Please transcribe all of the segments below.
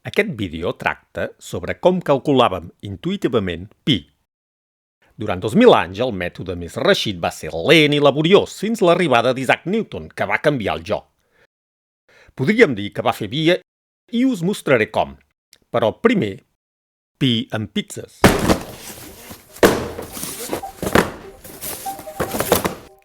Aquest vídeo tracta sobre com calculàvem intuïtivament pi. Durant 2000 anys, el mètode més reeixit va ser lent i laboriós fins l'arribada d'Isaac Newton, que va canviar el joc. Podríem dir que va fer via i us mostraré com. Però primer, pi en pizzas.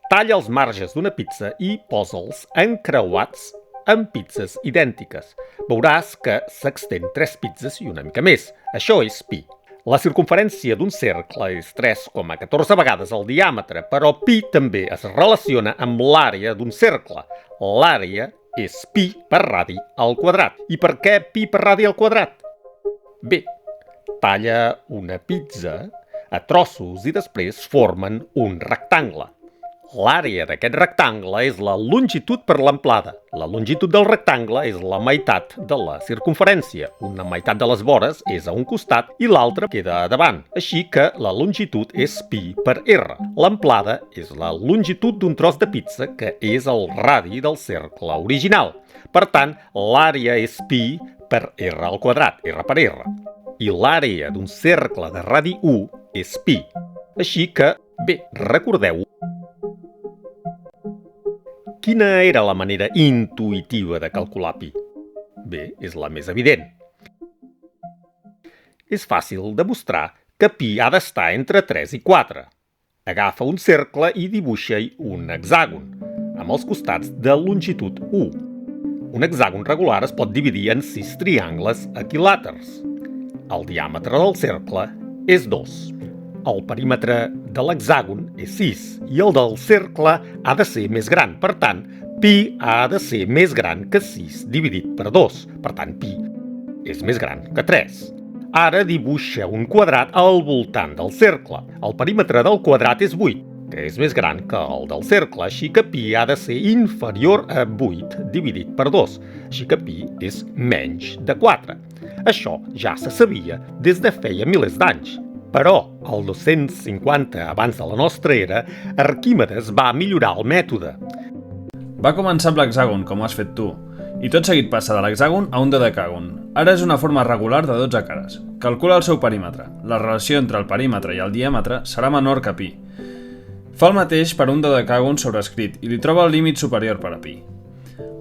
Talla els marges d'una pizza i posa'ls encreuats en pizzas idèntiques. Veuràs que s'extén 3 pizzas i una mica més. Això és pi. La circunferència d'un cercle és 3,14 vegades el diàmetre, però pi també es relaciona amb l'àrea d'un cercle. L'àrea és pi per radi al quadrat. I per què pi per radi al quadrat? Bé, talla una pizza a trossos i després formen un rectangle. L'àrea d'aquest rectangle és la longitud per l'amplada. La longitud del rectangle és la meitat de la circunferència. Una meitat de les vores és a un costat i l'altra queda a davant. Així que la longitud és pi per r. L'amplada és la longitud d'un tros de pizza, que és el radi del cercle original. Per tant, l'àrea és pi per r al quadrat, r per r. I l'àrea d'un cercle de radi 1 és pi. Així que, bé, recordeu. Quina era la manera intuïtiva de calcular pi? Bé, és la més evident. És fàcil demostrar que pi ha d'estar entre 3 i 4. Agafa un cercle i dibuixa-hi un hexàgon, amb els costats de longitud 1. Un hexàgon regular es pot dividir en 6 triangles equilàters. El diàmetre del cercle és 2. El perímetre de l'hexàgon és 6 i el del cercle ha de ser més gran. Per tant, pi ha de ser més gran que 6 dividit per 2. Per tant, pi és més gran que 3. Ara dibuixa un quadrat al voltant del cercle. El perímetre del quadrat és 8, que és més gran que el del cercle, així que pi ha de ser inferior a 8 dividit per 2. Així que pi és menys de 4. Això ja se sabia des de feia milers d'anys. Però, al 250 abans de la nostra era, Arquímedes va millorar el mètode. Va començar amb l'hexàgon, com has fet tu, i tot seguit passa de l'hexàgon a un dodecàgon. Ara és una forma regular de 12 cares. Calcula el seu perímetre. La relació entre el perímetre i el diàmetre serà menor que pi. Fa el mateix per un dodecàgon sobrescrit i li troba el límit superior per a pi.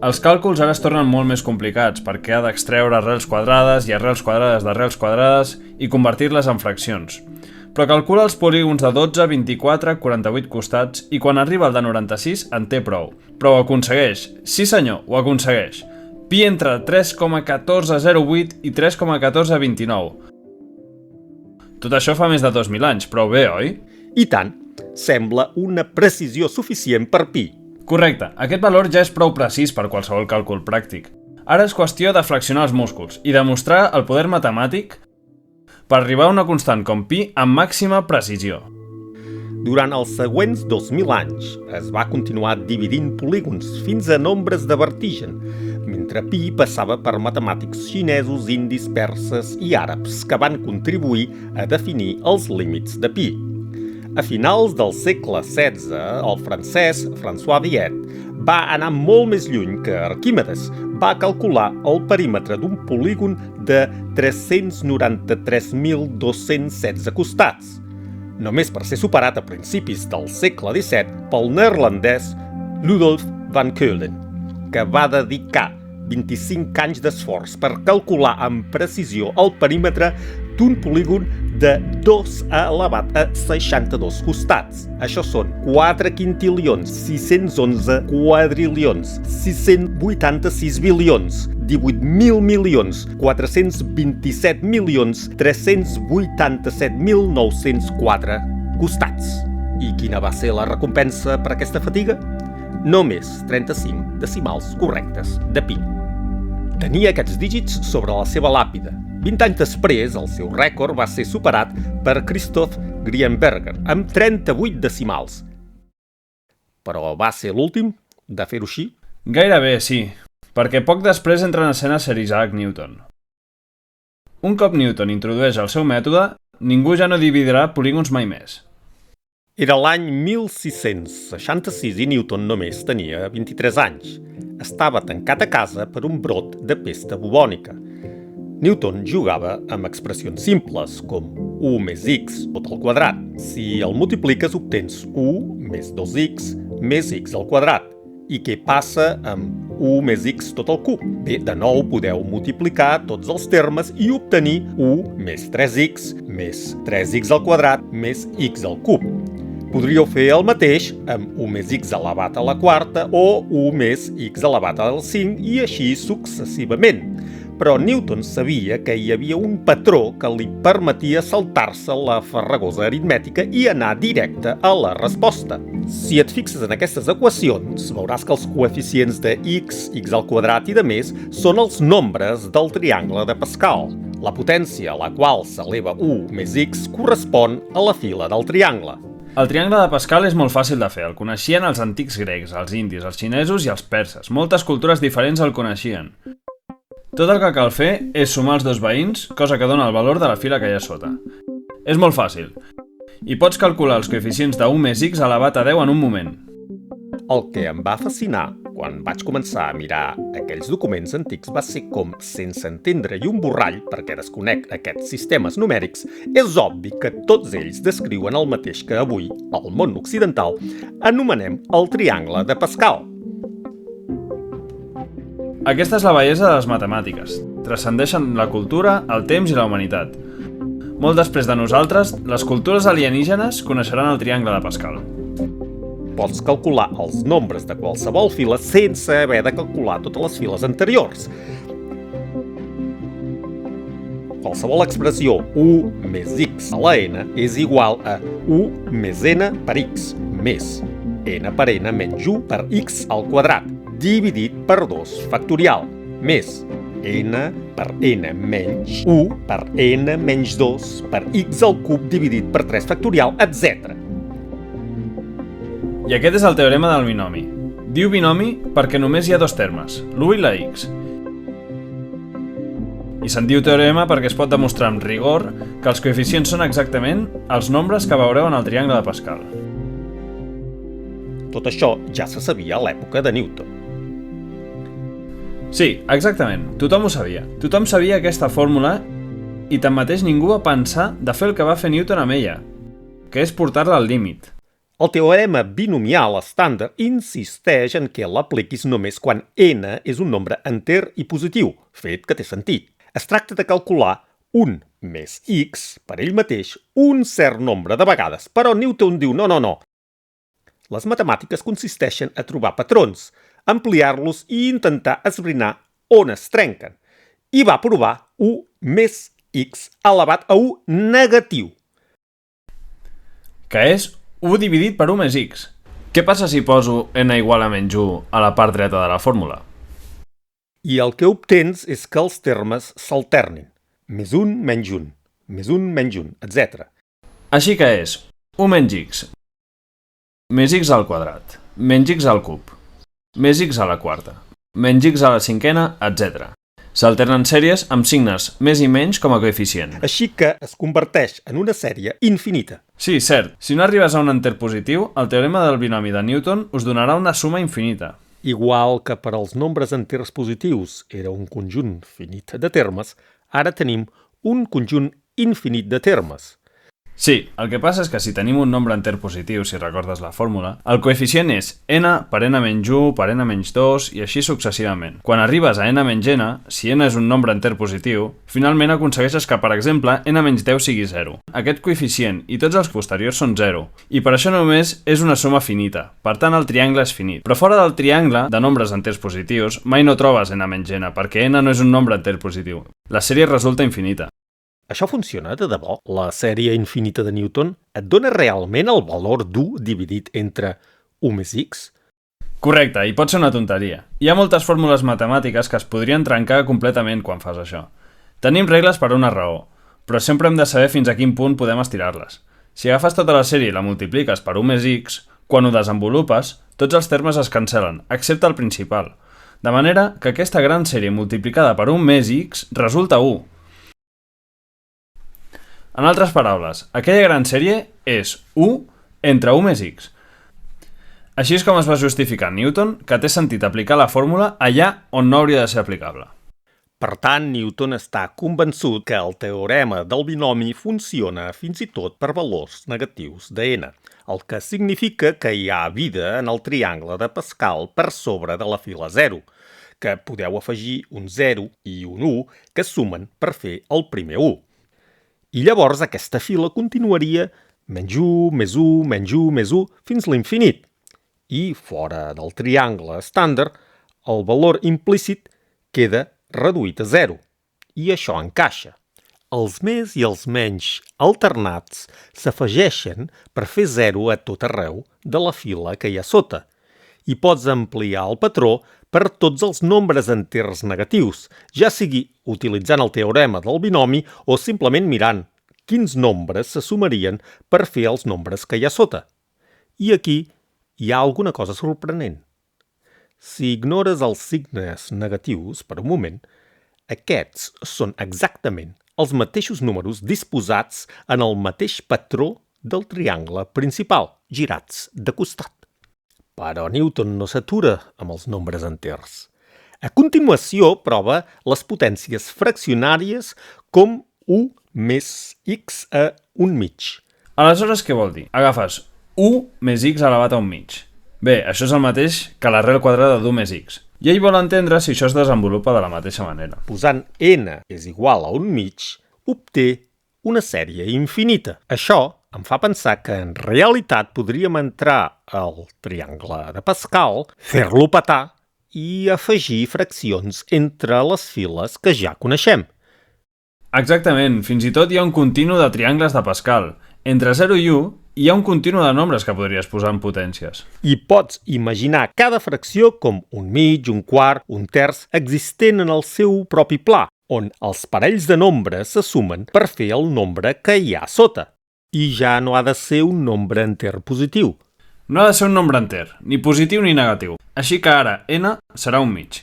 Els càlculs ara es tornen molt més complicats perquè ha d'extreure arrels quadrades i arrels quadrades d'arrels quadrades i convertir-les en fraccions. Però calcula els polígons de 12, 24, 48 costats i quan arriba al de 96 en té prou. Però ho aconsegueix. Sí senyor, ho aconsegueix. Pi entre 3,1408 i 3,1429. Tot això fa més de 2.000 anys, prou bé, oi? I tant, sembla una precisió suficient per pi. Correcte, aquest valor ja és prou precís per qualsevol càlcul pràctic. Ara és qüestió de flexionar els músculs i demostrar el poder matemàtic per arribar a una constant com pi amb màxima precisió. Durant els següents 2.000 anys es va continuar dividint polígons fins a nombres de vertigen, mentre pi passava per matemàtics xinesos, indis, perses i àrabs que van contribuir a definir els límits de pi. A finals del segle XVI, el francès François Viet va anar molt més lluny que Arquímedes. Va calcular el perímetre d'un polígon de 393.216 costats, només per ser superat a principis del segle XVII pel neerlandès Ludolf van Keulen, que va dedicar 25 anys d'esforç per calcular amb precisió el perímetre d'un polígon de 2 elevat a 62 costats. Això són 4 quintilions, 611 quadrilions, 686 bilions, 18.000 milions, 427.387.904 costats. I quina va ser la recompensa per aquesta fatiga? Només 35 decimals correctes de pi. Tenia aquests dígits sobre la seva làpida. 20 anys després, el seu rècord va ser superat per Christoph Grienberger, amb 38 decimals. Però va ser l'últim de fer-ho així? Gairebé, sí, perquè poc després entra en escena Sir Isaac Newton. Un cop Newton introdueix el seu mètode, ningú ja no dividirà polígons mai més. Era l'any 1666 i Newton només tenia 23 anys. Estava tancat a casa per un brot de pesta bubònica. Newton jugava amb expressions simples, com 1 més x tot al quadrat. Si el multipliques obtens 1 més 2x més x al quadrat. I què passa amb 1 més x tot al cub? Bé, de nou podeu multiplicar tots els termes i obtenir 1 més 3x més 3x al quadrat més x al cub. Podríeu fer el mateix amb 1 més x elevat a la quarta o 1 més x elevat al 5 i així successivament. Però Newton sabia que hi havia un patró que li permetia saltar-se la farragosa aritmètica i anar directe a la resposta. Si et fixes en aquestes equacions, veuràs que els coeficients de x, x al quadrat i de més són els nombres del triangle de Pascal. La potència a la qual s'eleva 1 més x correspon a la fila del triangle. El triangle de Pascal és molt fàcil de fer. El coneixien els antics grecs, els indis, els xinesos i els perses. Moltes cultures diferents el coneixien. Tot el que cal fer és sumar els dos veïns, cosa que dona el valor de la fila que hi ha sota. És molt fàcil. I pots calcular els coeficients de 1 més x elevat a 10 en un moment. El que em va fascinar quan vaig començar a mirar aquells documents antics va ser com, sense entendre-hi un borrall, perquè desconec aquests sistemes numèrics, és obvi que tots ells descriuen el mateix que avui, al món occidental, anomenem el triangle de Pascal. Aquesta és la bellesa de les matemàtiques. Transcendeixen la cultura, el temps i la humanitat. Molt després de nosaltres, les cultures alienígenes coneixeran el triangle de Pascal. Pots calcular els nombres de qualsevol fila sense haver de calcular totes les files anteriors. Qualsevol expressió 1 més x a la n és igual a 1 més n per x més n per n menys 1 per x al quadrat, dividit per 2 factorial, més n per n menys 1 per n menys 2 per x al cub dividit per 3 factorial, etc. I aquest és el teorema del binomi. Diu binomi perquè només hi ha dos termes, l'1 i la x. I se'n diu teorema perquè es pot demostrar amb rigor que els coeficients són exactament els nombres que veureu en el triangle de Pascal. Tot això ja se sabia a l'època de Newton. Sí, exactament. Tothom ho sabia. Tothom sabia aquesta fórmula i tanmateix ningú va pensar de fer el que va fer Newton amb ella, que és portar-la al límit. El teorema binomial estàndard insisteix en que l'apliquis només quan n és un nombre enter i positiu, fet que té sentit. Es tracta de calcular 1 més x per ell mateix un cert nombre de vegades, però Newton diu no. Les matemàtiques consisteixen a trobar patrons, ampliar-los i intentar esbrinar on es trenquen. I va provar 1 més x elevat a 1 negatiu. Que és 1 dividit per 1 més x. Què passa si poso n igual a menys 1 a la part dreta de la fórmula? I el que obtens és que els termes s'alternin. Més 1 menys 1, més 1 menys 1, etc. Així que és 1 menys x, més x al quadrat, menys x al cub, més x a la quarta, menys x a la cinquena, etc. S'alternen sèries amb signes més i menys com a coeficient. Així que es converteix en una sèrie infinita. Sí, cert. Si no arribes a un enter positiu, el teorema del binomi de Newton us donarà una suma infinita. Igual que per als nombres enters positius era un conjunt finit de termes, ara tenim un conjunt infinit de termes. Sí, el que passa és que si tenim un nombre enter positiu, si recordes la fórmula, el coeficient és n per n menys 1 per n menys 2 i així successivament. Quan arribes a n menys n, si n és un nombre enter positiu, finalment aconsegueixes que, per exemple, n menys 10 sigui 0. Aquest coeficient i tots els posteriors són 0, i per això només és una suma finita, per tant el triangle és finit. Però fora del triangle de nombres enters positius mai no trobes n menys n, perquè n no és un nombre enter positiu. La sèrie resulta infinita. Això funciona de debò? La sèrie infinita de Newton et dona realment el valor d'1 dividit entre 1 més x? Correcte, i pot ser una tonteria. Hi ha moltes fórmules matemàtiques que es podrien trencar completament quan fas això. Tenim regles per una raó, però sempre hem de saber fins a quin punt podem estirar-les. Si agafes tota la sèrie i la multipliques per 1 més x, quan ho desenvolupes, tots els termes es cancel·len, excepte el principal. De manera que aquesta gran sèrie multiplicada per 1 més x resulta 1. En altres paraules, aquella gran sèrie és 1 entre 1 més x. Així és com es va justificar Newton que té sentit aplicar la fórmula allà on no hauria de ser aplicable. Per tant, Newton està convençut que el teorema del binomi funciona fins i tot per valors negatius de n, el que significa que hi ha vida en el triangle de Pascal per sobre de la fila 0, que podeu afegir un 0 i un 1 que sumen per fer el primer 1. I llavors aquesta fila continuaria menys 1, més 1, menys 1, més 1, fins l'infinit. I fora del triangle estàndard, el valor implícit queda reduït a 0. I això encaixa. Els més i els menys alternats s'afegeixen per fer 0 a tot arreu de la fila que hi ha sota. I pots ampliar el patró per tots els nombres enters negatius, ja sigui utilitzant el teorema del binomi o simplement mirant quins nombres se sumarien per fer els nombres que hi ha sota. I aquí hi ha alguna cosa sorprenent. Si ignores els signes negatius per un moment, aquests són exactament els mateixos números disposats en el mateix patró del triangle principal, girats de costat. Però Newton no s'atura amb els nombres enters. A continuació prova les potències fraccionàries com 1 més x a 1 mig. Aleshores, què vol dir? Agafes 1 més x elevat a 1 mig. Bé, això és el mateix que l'arrel quadrada d'1 més x. I ell vol entendre si això es desenvolupa de la mateixa manera. Posant n és igual a 1 mig, obté una sèrie infinita. Això em fa pensar que en realitat podríem entrar al triangle de Pascal, fer-lo petar i afegir fraccions entre les files que ja coneixem. Exactament, fins i tot hi ha un continu de triangles de Pascal. Entre 0 i 1 hi ha un continu de nombres que podries posar en potències. I pots imaginar cada fracció com un mig, un quart, un terç, existent en el seu propi pla, on els parells de nombres se sumen per fer el nombre que hi ha sota. I ja no ha de ser un nombre enter positiu. No ha de ser un nombre enter, ni positiu ni negatiu. Així que ara n serà un mig.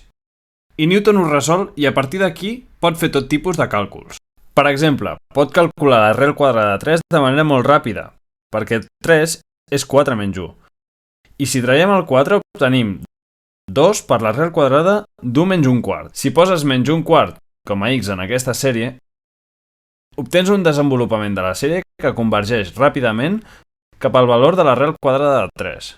I Newton ho resol i a partir d'aquí pot fer tot tipus de càlculs. Per exemple, pot calcular l'arrel quadrada de 3 de manera molt ràpida, perquè 3 és 4 menys 1. I si traiem el 4 obtenim 2 per l'arrel quadrada d'1 menys 1 quart. Si poses menys 1 quart com a x en aquesta sèrie, obtens un desenvolupament de la sèrie que convergeix ràpidament cap al valor de l'arrel quadrada de 3.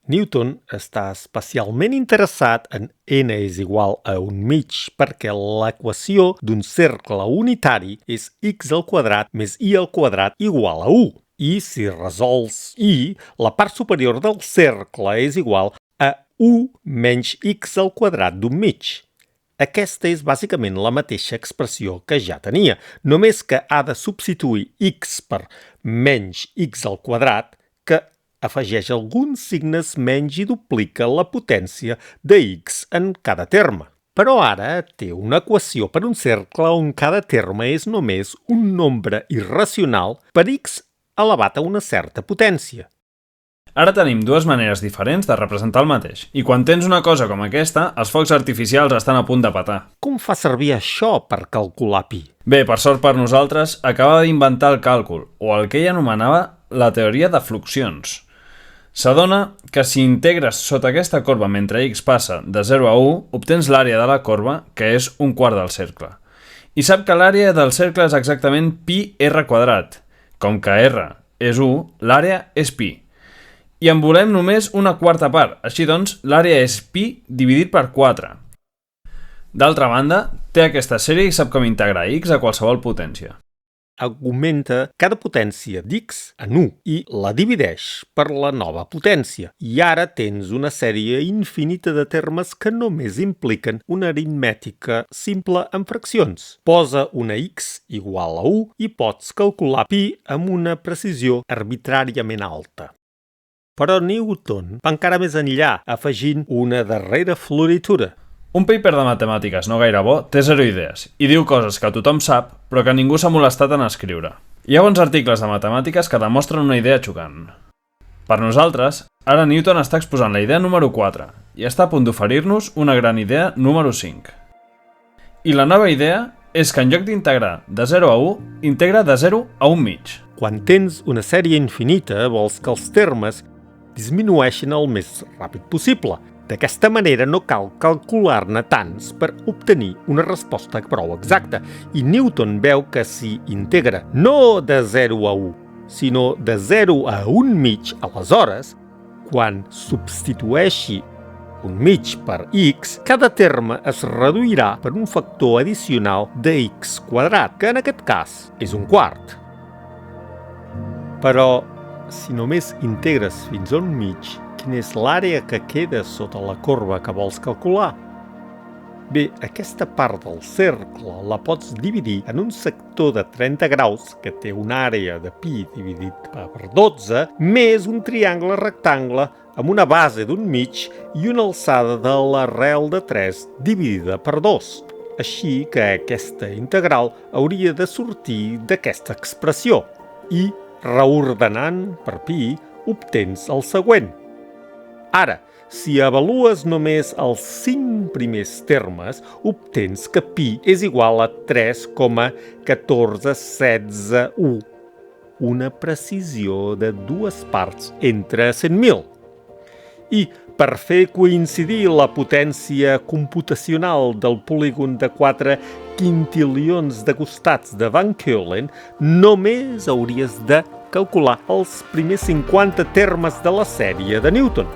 Newton està especialment interessat en n és igual a 1 mig perquè l'equació d'un cercle unitari és x al quadrat més y al quadrat igual a 1. I si resols y, la part superior del cercle és igual a 1 menys x al quadrat d'un mig. Aquesta és bàsicament la mateixa expressió que ja tenia, només que ha de substituir x per menys x al quadrat, que afegeix alguns signes menys i duplica la potència de x en cada terme. Però ara té una equació per un cercle on cada terme és només un nombre irracional per x elevat a una certa potència. Ara tenim dues maneres diferents de representar el mateix. I quan tens una cosa com aquesta, els focs artificials estan a punt de petar. Com fa servir això per calcular pi? Bé, per sort per nosaltres, acaba d'inventar el càlcul, o el que ell anomenava la teoria de fluxions. S'adona que si integres sota aquesta corba mentre x passa de 0 a 1, obtens l'àrea de la corba, que és un quart del cercle. I sap que l'àrea del cercle és exactament pi r quadrat. Com que r és 1, l'àrea és pi. I en volem només una quarta part, així doncs l'àrea és pi dividit per 4. D'altra banda, té aquesta sèrie i sap com integrar x a qualsevol potència. Augmenta cada potència d'x en 1 i la divideix per la nova potència. I ara tens una sèrie infinita de termes que només impliquen una aritmètica simple en fraccions. Posa una x igual a 1 i pots calcular pi amb una precisió arbitràriament alta. Però Newton va encara més enllà, afegint una darrera floritura. Un paper de matemàtiques no gaire bo té 0 idees i diu coses que tothom sap però que ningú s'ha molestat en escriure. Hi ha bons articles de matemàtiques que demostren una idea xocant. Per nosaltres, ara Newton està exposant la idea número 4 i està a punt d'oferir-nos una gran idea número 5. I la nova idea és que en lloc d'integrar de 0 a 1, integra de 0 a 1 mig. Quan tens una sèrie infinita, vols que els termes disminueixen el més ràpid possible. D'aquesta manera no cal calcular-ne tants per obtenir una resposta prou exacta, i Newton veu que si integra no de 0 a 1, sinó de 0 a 1 mig, aleshores, quan substitueixi un mig per x, cada terme es reduirà per un factor addicional de x quadrat, que en aquest cas és un quart. Però, si només integres fins a un mig, quina és l'àrea que queda sota la corba que vols calcular? Bé, aquesta part del cercle la pots dividir en un sector de 30 graus, que té una àrea de pi dividit per 12, més un triangle rectangle amb una base d'un mig i una alçada de l'arrel de 3 dividida per 2. Així que aquesta integral hauria de sortir d'aquesta expressió i, reordenant per pi, obtens el següent. Ara, si avalues només els 5 primers termes, obtens que pi és igual a 3,141, una precisió de 2 parts entre 100.000. I, per fer coincidir la potència computacional del polígon de 4 quintilions de costats de Van Keulen, només hauries de calcular els primers 50 termes de la sèrie de Newton.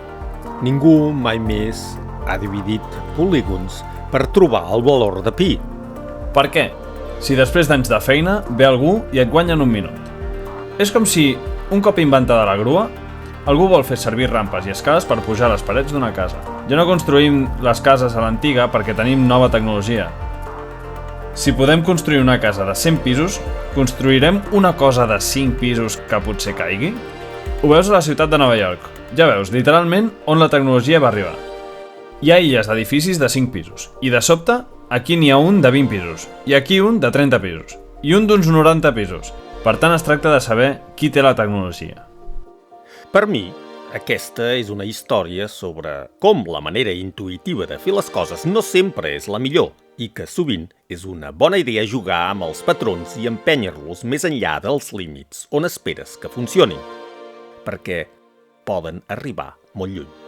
Ningú mai més ha dividit polígons per trobar el valor de pi. Per què? Si després d'anys de feina ve algú i et guanya en un minut. És com si, un cop inventada la grua, algú vol fer servir rampes i escales per pujar a les parets d'una casa. Ja no construïm les cases a l'antiga perquè tenim nova tecnologia. Si podem construir una casa de 100 pisos, construirem una cosa de 5 pisos que potser caigui? Ho veus a la ciutat de Nova York. Ja veus, literalment, on la tecnologia va arribar. Hi ha illes d'edificis de 5 pisos, i de sobte, aquí n'hi ha un de 20 pisos, i aquí un de 30 pisos, i un d'uns 90 pisos. Per tant, es tracta de saber qui té la tecnologia. Per mi, aquesta és una història sobre com la manera intuïtiva de fer les coses no sempre és la millor, i que sovint és una bona idea jugar amb els patrons i empènyer-los més enllà dels límits on esperes que funcionin, perquè poden arribar molt lluny.